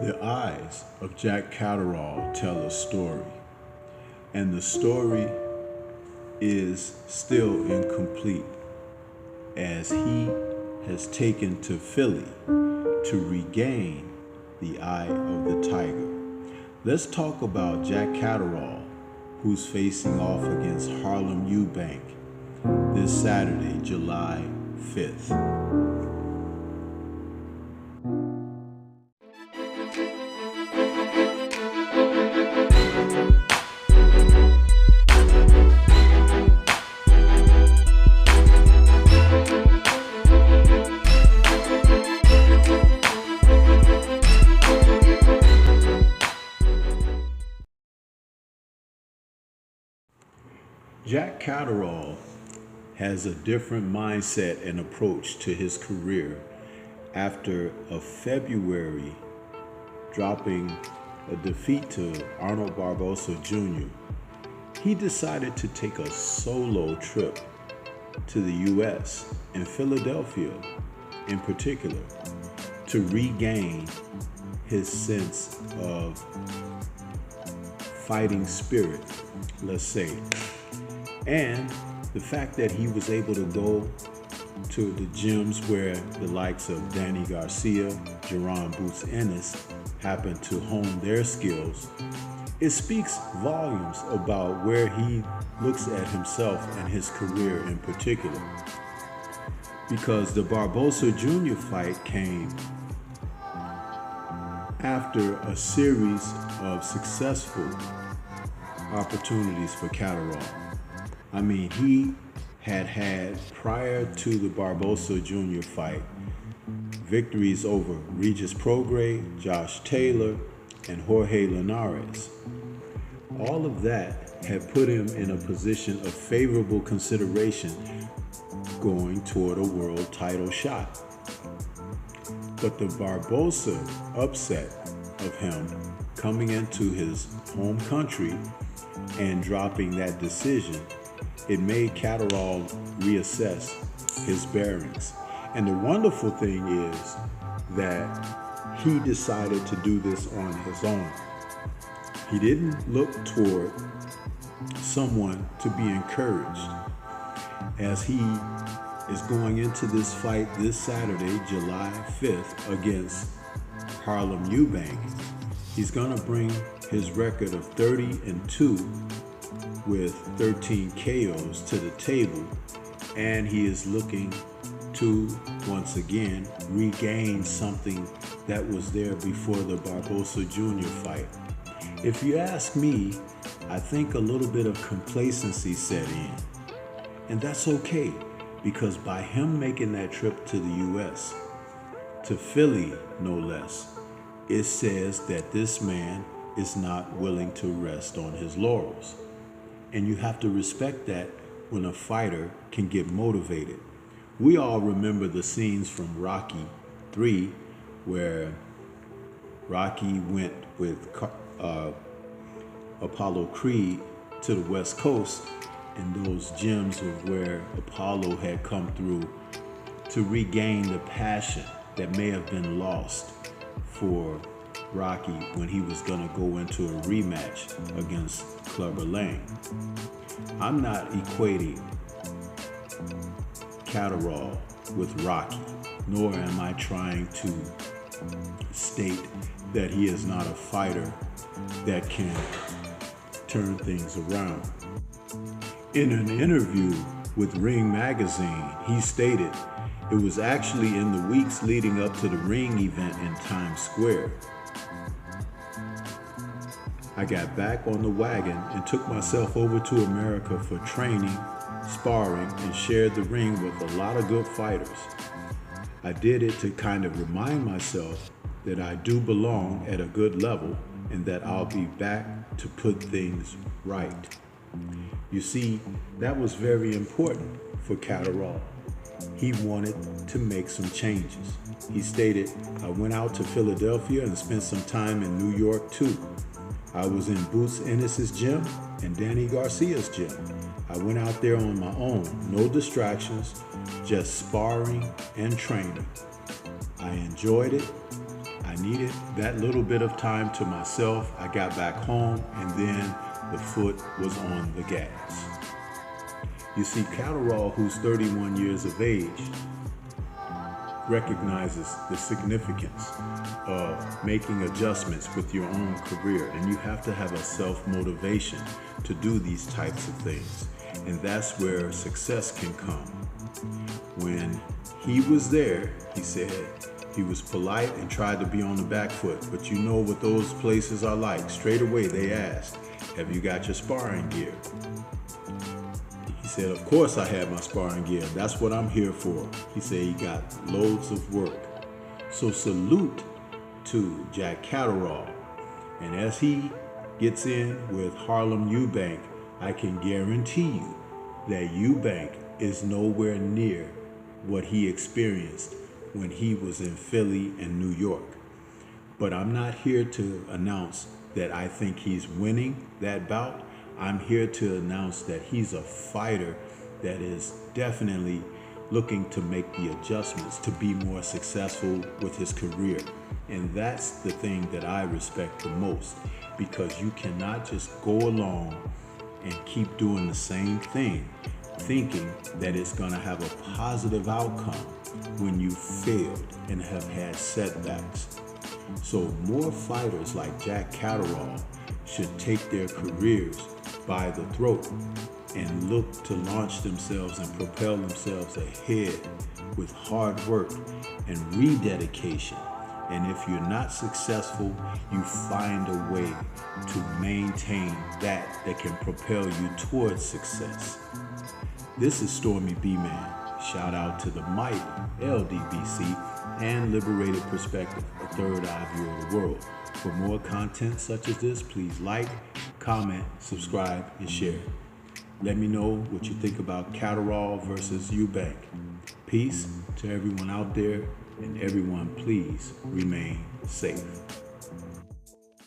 The eyes of Jack Catterall tell a story, and the story is still incomplete as he has taken to Philly to regain the eye of the tiger. Let's talk about Jack Catterall, who's facing off against Harlem Eubank this Saturday, July 5th. Jack Catterall has a different mindset and approach to his career after a February dropping a defeat to Arnold Barbosa Jr. He decided to take a solo trip to the U.S. and Philadelphia in particular to regain his sense of fighting spirit, let's say. And the fact that he was able to go to the gyms where the likes of Danny Garcia, Jerron Boots Ennis happened to hone their skills, it speaks volumes about where he looks at himself and his career in particular. Because the Barbosa Jr. fight came after a series of successful opportunities for Catterall. I mean, he had prior to the Barbosa Jr. fight, victories over Regis Prograis, Josh Taylor, and Jorge Linares. All of that had put him in a position of favorable consideration going toward a world title shot. But the Barbosa upset of him coming into his home country and dropping that decision, it made Catterall reassess his bearings. And the wonderful thing is that he decided to do this on his own. He didn't look toward someone to be encouraged as he is going into this fight this Saturday, July 5th, against Harlem Eubank. He's gonna bring his record of 30-2 with 13 KOs to the table, and he is looking to once again regain something that was there before the Barbosa Jr. fight. If you ask me, I think a little bit of complacency set in, and that's okay, because by him making that trip to the US, to Philly no less, it says that this man is not willing to rest on his laurels. And you have to respect that when a fighter can get motivated. We all remember the scenes from Rocky III where Rocky went with Apollo Creed to the West Coast, and those gyms were where Apollo had come through to regain the passion that may have been lost for Rocky when he was gonna go into a rematch against Clubber Lang. I'm not equating Catterall with Rocky, nor am I trying to state that he is not a fighter that can turn things around. In an interview with Ring Magazine, he stated it was actually in the weeks leading up to the Ring event in Times Square. I got back on the wagon and took myself over to America for training, sparring, and shared the ring with a lot of good fighters. I did it to kind of remind myself that I do belong at a good level and that I'll be back to put things right. You see, that was very important for Catterall. He wanted to make some changes. He stated, I went out to Philadelphia and spent some time in New York too. I was in Boots Ennis's gym and Danny Garcia's gym. I went out there on my own, no distractions, just sparring and training. I enjoyed it. I I needed that little bit of time to myself. I got back home, and then the foot was on the gas. You see, Catterall, who's 31 years of age, recognizes the significance of making adjustments with your own career, and you have to have a self-motivation to do these types of things, and that's where success can come. When he was there, he said he was polite and tried to be on the back foot, but you know what those places are like. Straight away they asked, have you got your sparring gear? He said, of course I have my sparring gear. That's what I'm here for. He said he got loads of work. So salute to Jack Catterall. And as he gets in with Harlem Eubank, I can guarantee you that Eubank is nowhere near what he experienced when he was in Philly and New York. But I'm not here to announce that I think he's winning that bout. I'm here to announce that he's a fighter that is definitely looking to make the adjustments to be more successful with his career. And that's the thing that I respect the most, because you cannot just go along and keep doing the same thing, thinking that it's gonna have a positive outcome when you failed and have had setbacks. So more fighters like Jack Catterall should take their careers by the throat and look to launch themselves and propel themselves ahead with hard work and rededication. And if you're not successful, you find a way to maintain that can propel you towards success. This is Stormy B-Man. Shout out to the mighty LDBC and Liberated Perspective, a third eye view of the world. For more content such as this, please like, comment, subscribe, and share. Let me know what you think about Catterall versus Eubank. Peace to everyone out there, and everyone please remain safe.